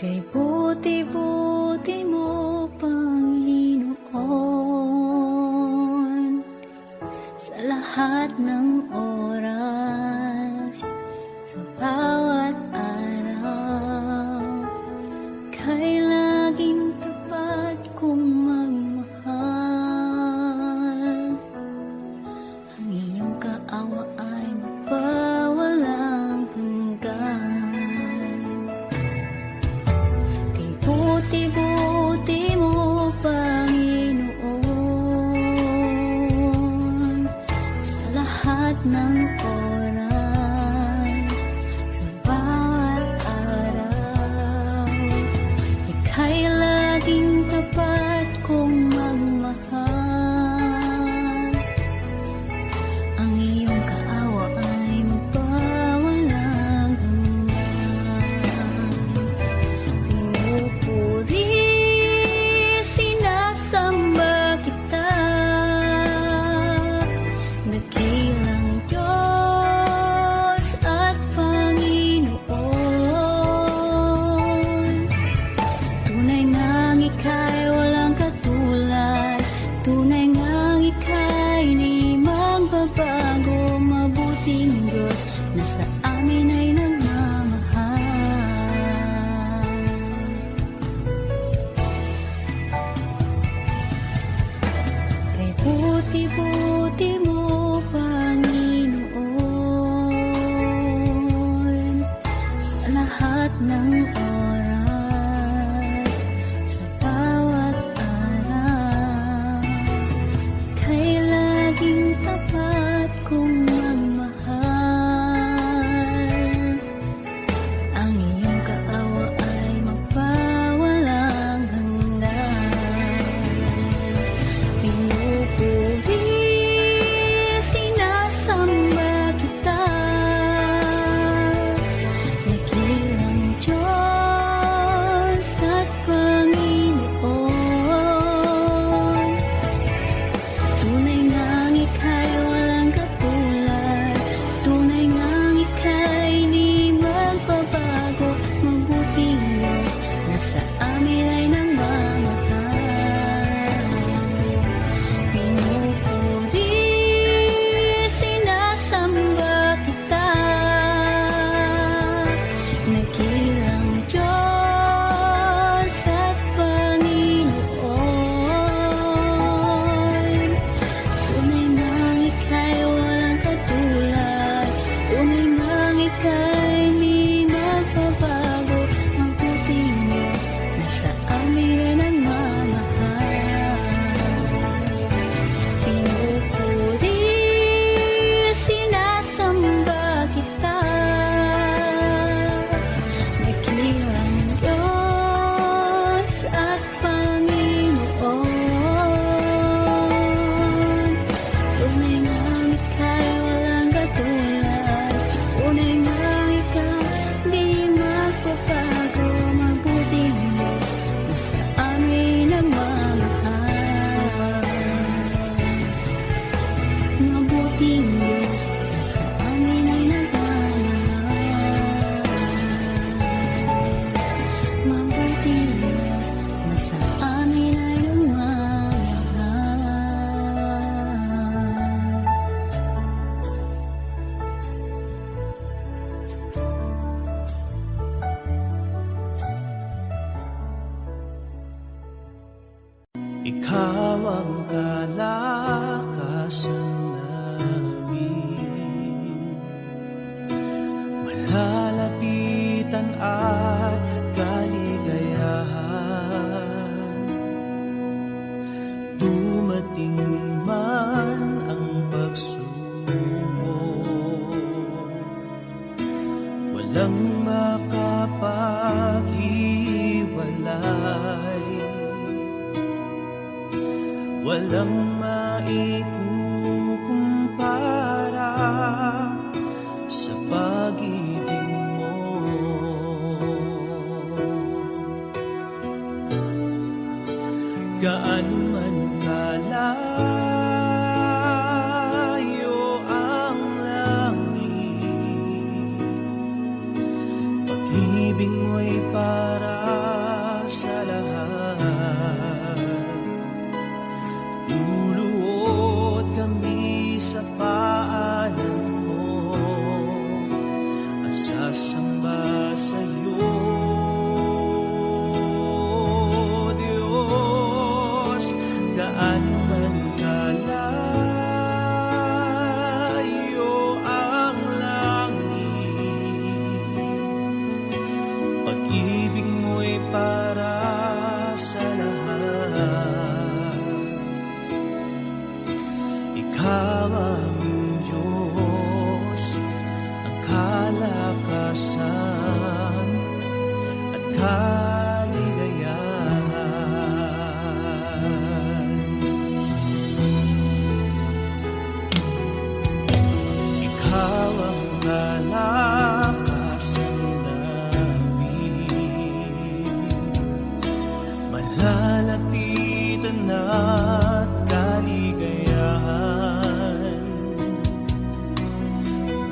Kay buti-buti mo, Panginoon, sa lahat ng oras, sa bawat araw, kay laging tapat kong magmahal. Ang iyong kaawa ay mapawalang hanggan. Kay buti-buti mo, Panginoon, sa lahat ng oras, sa bawat araw, ika'y laging tapat kong magmahal. Ang iyong kaawa ay magpawalang hanggan. Pinupuri, sinasamba kita, dakilang Diyos at Panginoon. Tunay ngang ika'y walang katulad, tunay ngang ika'y di magbabago. Mabuting Diyos na sa amin ay nagmamahal. Kay buti-buti mo, Panginoon, sa lahat ng oras, sa bawat araw, kay laging tapat kong magmahal. Ang iyong kaawa ay magpawalang hanggan. Pinupuri, sinasamba kita, dakilang Diyos at Panginoon. Tunay ngang ika'y walang katulad, tunay ngang ika'y di magbabago. Mabuting Diyos na sa amin ay nagmamahal. Pinupuri, sinasamba kita, dakilang Diyos at Panginoon. Tunay ngang ika'y walang katulad, tunay ngang ika'y di magbabago. Mabuting Diyos na sa amin ay nagmamahal. Pinupuri, sinasamba kita, dakilang Diyos at Panginoon. Tunay ngang ika'y walang katulad, tunay ngang ika'y di magbabago. Mabuting Diyos na sa amin nagmamahal. Mabuting Diyos na sa amin ay nagmamahal. Mabuting Diyos na sa amin ay nagmamahal. Ikaw ang kalakasan namin, malalapitan at kaligayahan. Dumating man ang pagsubok, walang makapaghiwalay, walang maikukumpara sa pag-ibig mo. Gaano man kalayo ang langit, pag-ibig mo'y para sa lahat. Luluhod kami sa paanan mo at sasamba sa iyo, Diyos. Gaano man kalayo ang langit, pag-ibig mo'y para sa lahat. Ikaw aming Diyos, ang kalakasan at kaligayahan. Ikaw ang kalakasan namin, malalapitan at kaligayahan.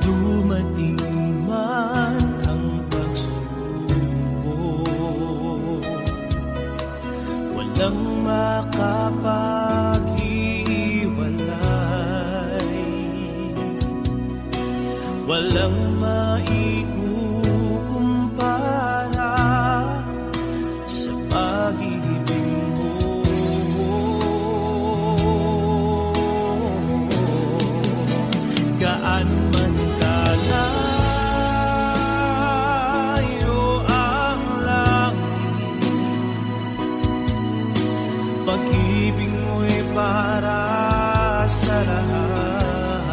Dumating man ang pagsubok, walang makapaghiwalay, walang maikukumpara sa pag-ibig mo. Gaano man kalayo ang langit, pag-ibig mo'y para sa lahat.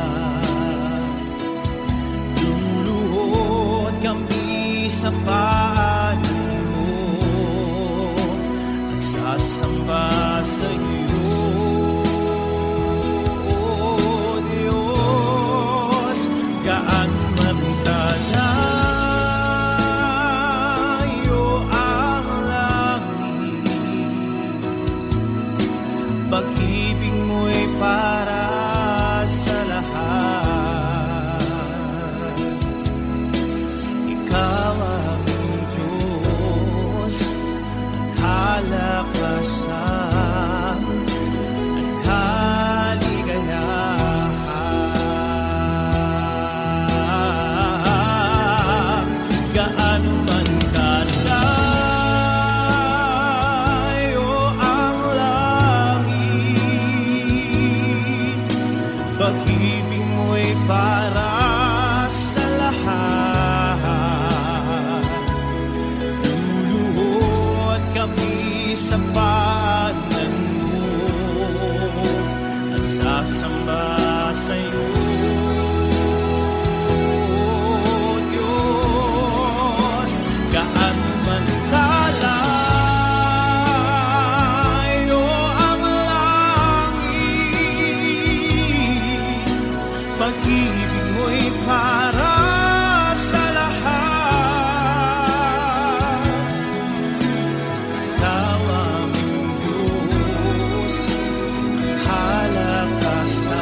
Luluhod kami sa paanan mo at sasamba sa iyo, Diyos. Gaano man kalayo ang langit, pag-ibig mo'y para sa lahat. Ikaw ang Diyos, ang kalakasan at kaligayahan. Gaano man kalayo ang langit, pag-ibig mo'y para sa lahat. Luluhod kami sa paanan mo at sasamba sa iyo, Diyos. Gaano man kalayo ang langit, pag-ibig mo'y para sa lahat. Ikaw aming Diyos, ang kalakasan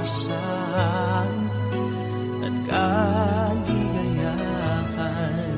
kaayusan at kaligayahan.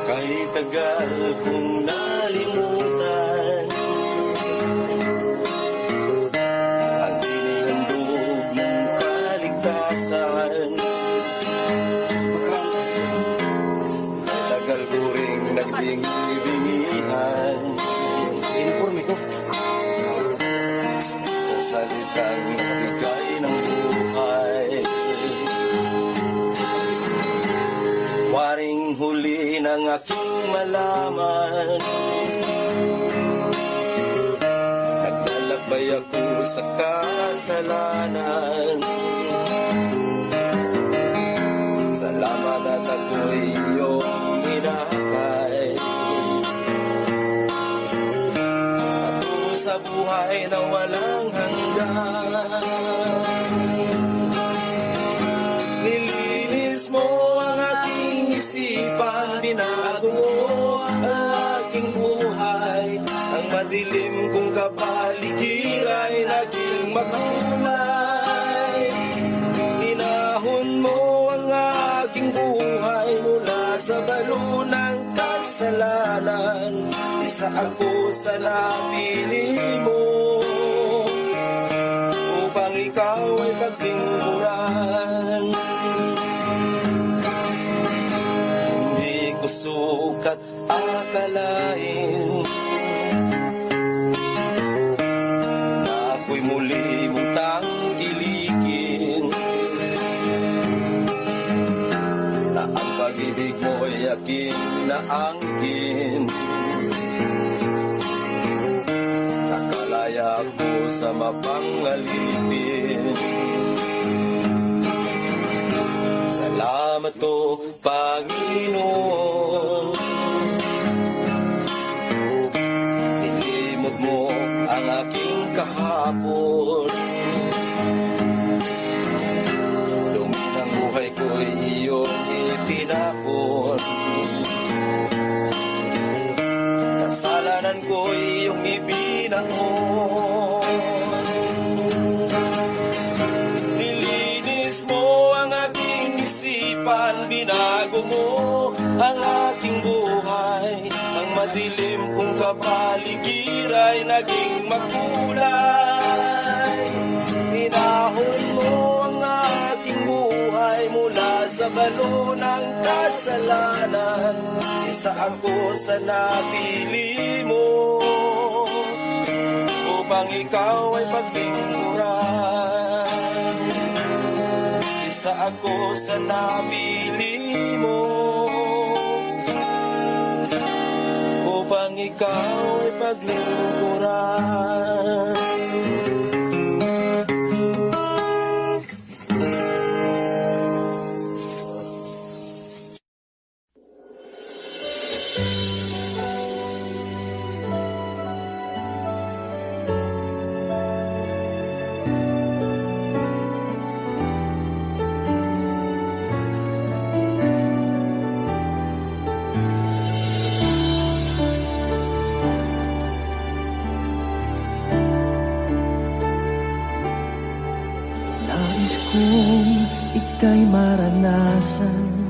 Kahit tagal kong nalimutan ang inihandog ng kaligtasan, tagal ko ring nagbingi-bingihan sa salitang nagbigay ng buhay. Waring huli ng aking malaman, naglalakbay ako sa kasalanan. Salamat at ako'y iyong inakay, patungo sa buhay na walang hanggan. Nilinis mo ang aking isipan, binago mo ang aking buhay. Ang madilim kong kapaligiran ay naging makulay. Inahon mo ang aking buhay mula sa balo ng kasalanan. Isa ako sa napili mo upang ikaw ay paglingkuran. Hindi ko sukat akalain na ako'y muli mong tangkilikin, na ang pag-ibig mo'y aking naangkin. Nakalaya ako sa mapangalipin. Salamat o Panginoon, nilimot mo ang aking kahapon. Dumi ng buhay ko'y iyong itinapon. Kasalanan ko'y iyong ibinahon. Nilinis mo ang aking isipan, binago mo ang aking buhay. Ang madilim kong kapaligiran ay naging makulay. Inahon mo ang aking buhay mula sa balo ng kasalanan. Isa ako sa napili mo upang ikaw ay paglingkuran. Isa ako sa napili mo upang ikaw ay paglingkuran. Kung ika'y maranasan,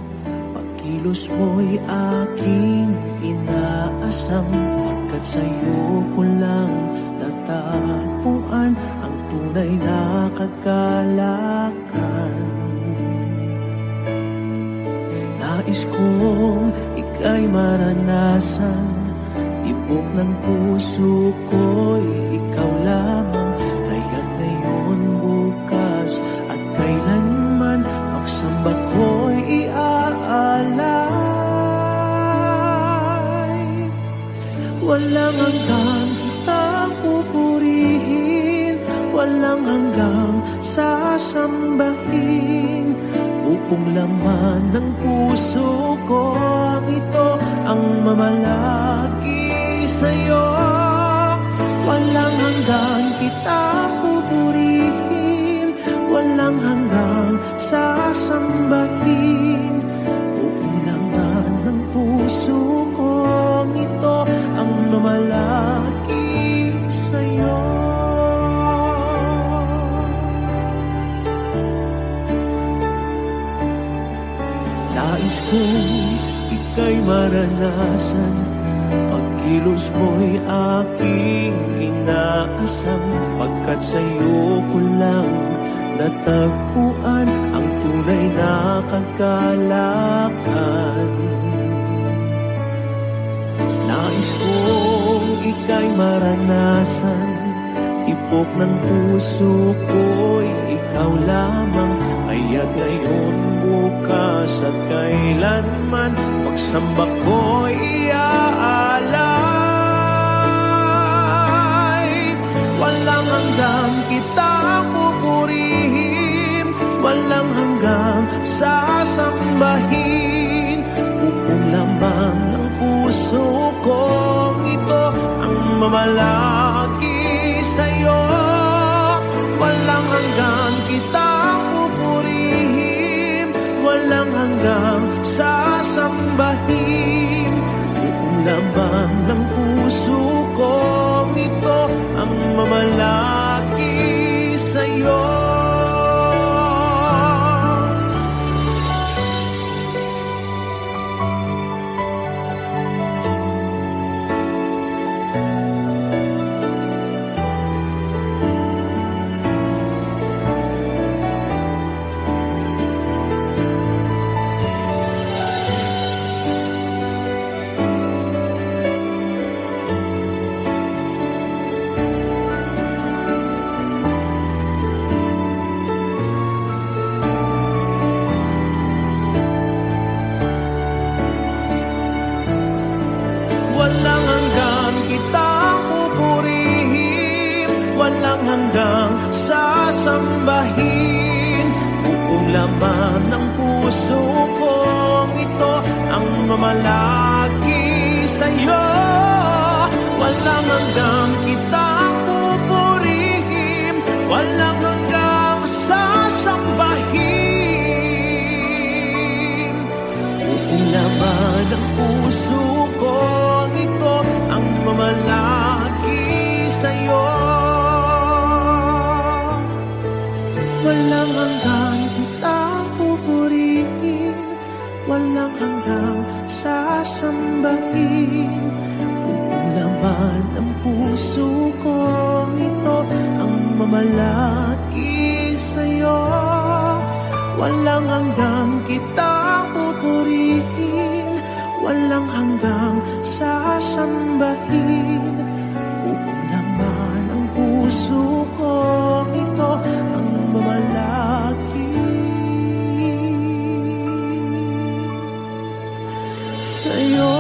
pagkilos mo'y aking inaasam. Pagkat sa'yo ko lang natagpuan ang tunay na kagalakan. Nais kong ika'y maranasan, tibok ng puso ko'y ikaw lamang. Kaya't ngayon, bukas at kailanman, pagsamba ko'y iaalay. Walang hanggang kitang pupurihin, walang hanggang sasambahin. Buong laman ng puso ko ito ang mamalaki sa'yo. Walang hanggang kitang pupurihin, walang hanggang sasambahin. Buong laman ng puso ko ito ang mamalaki sa'yo. Nais kong ika'y maranasan, pagkilos mo'y aking inaasam. Pagkat sa'yo ko lang natagpuan ang tunay na kagalakan. Nais kong ika'y maranasan, tibok ng puso ko'y ikaw lamang. Kaya't ngayon, bukas at kailanman, pagsamba ko'y iaalay. Walang hanggang kitang pupurihin, walang hanggang sasambahin. Buong laman ng puso ko ito ang mamalaki sa'yo. Walang hanggang kitang pupurihin, walang hanggang sasambahin. Buong laman ng puso ko ito ang mamalaki sa'yo. Walang hanggang kitang pupurihin, walang hanggang sasambahin. Buong laman ng puso ko ito ang mamalaki sa'yo. Walang hanggang kitang pupurihin, walang hanggang sasambahin. Buong laman ng puso ko ito ang mamalaki sa'yo. Walang hanggang kitang pupurihin, walang hanggang sasambahin. Buong laman ng puso ko ito ang mamalaki sa'yo. Walang hanggang kitang pupurihin, walang hanggang sasambahin. Buong laman ng puso ko ito ang mamalaki sa'yo.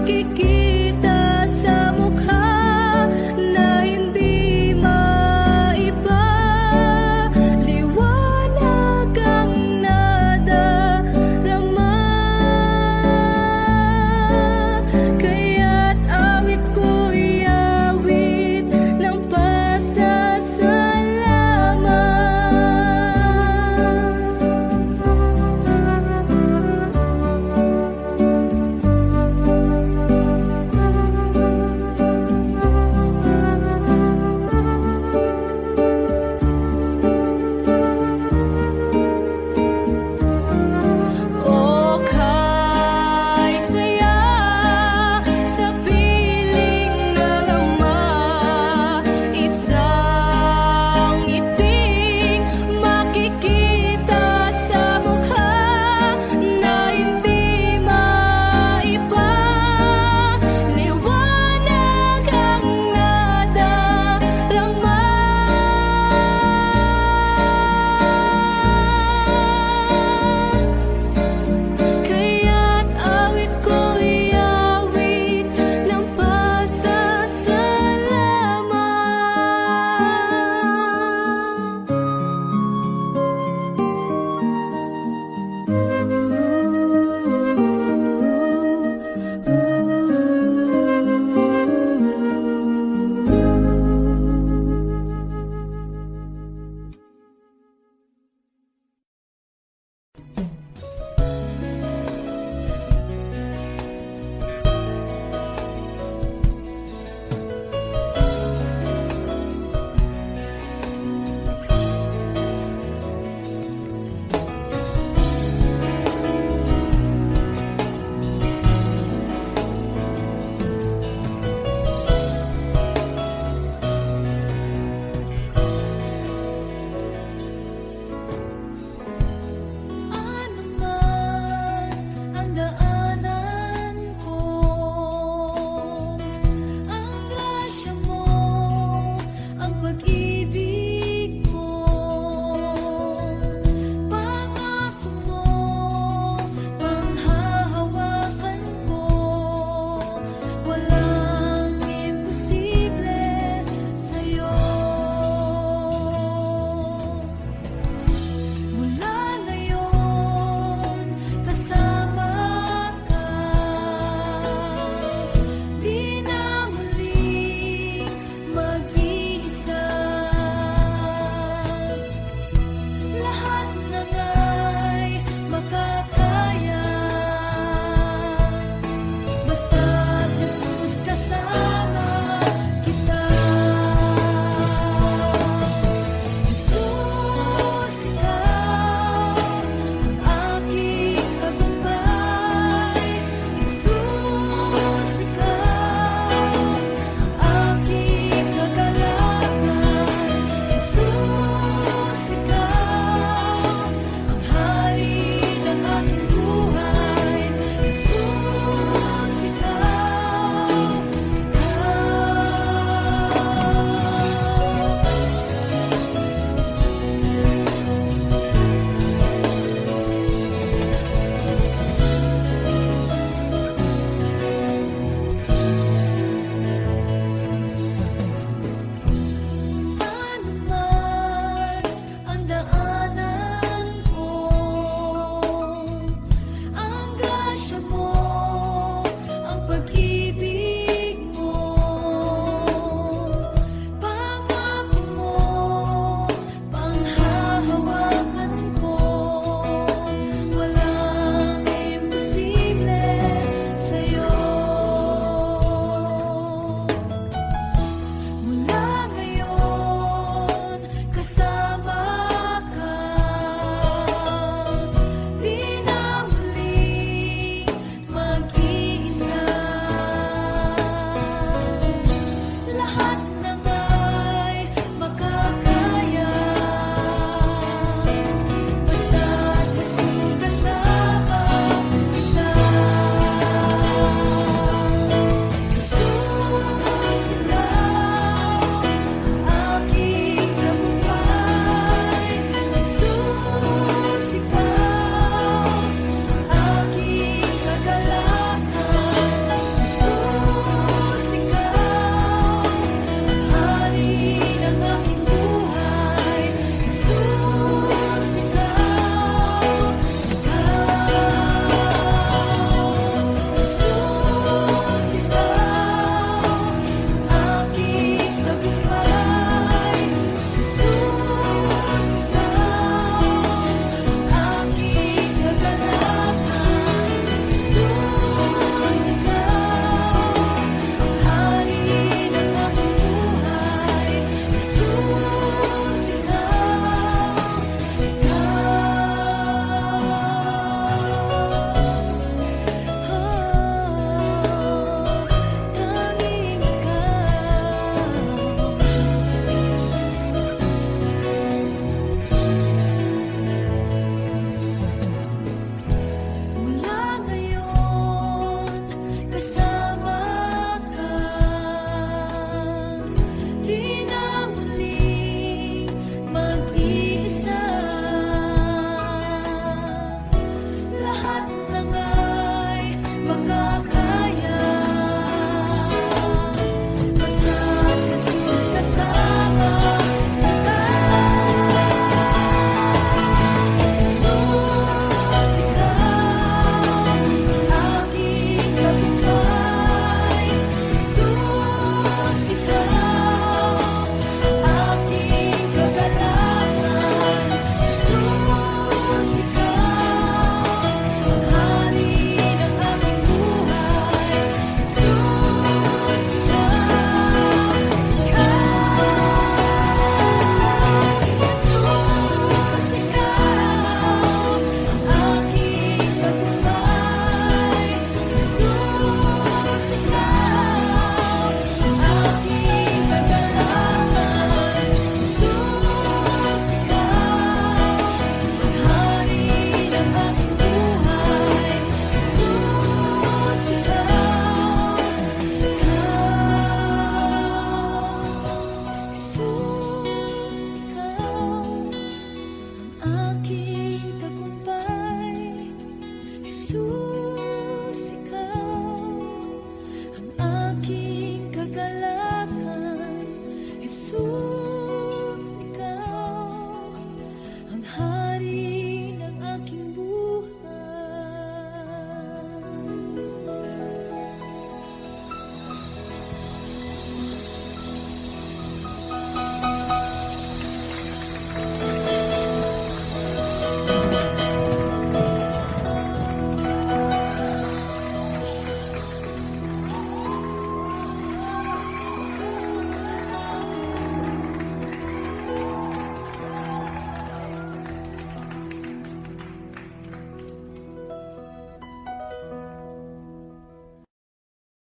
pagkikita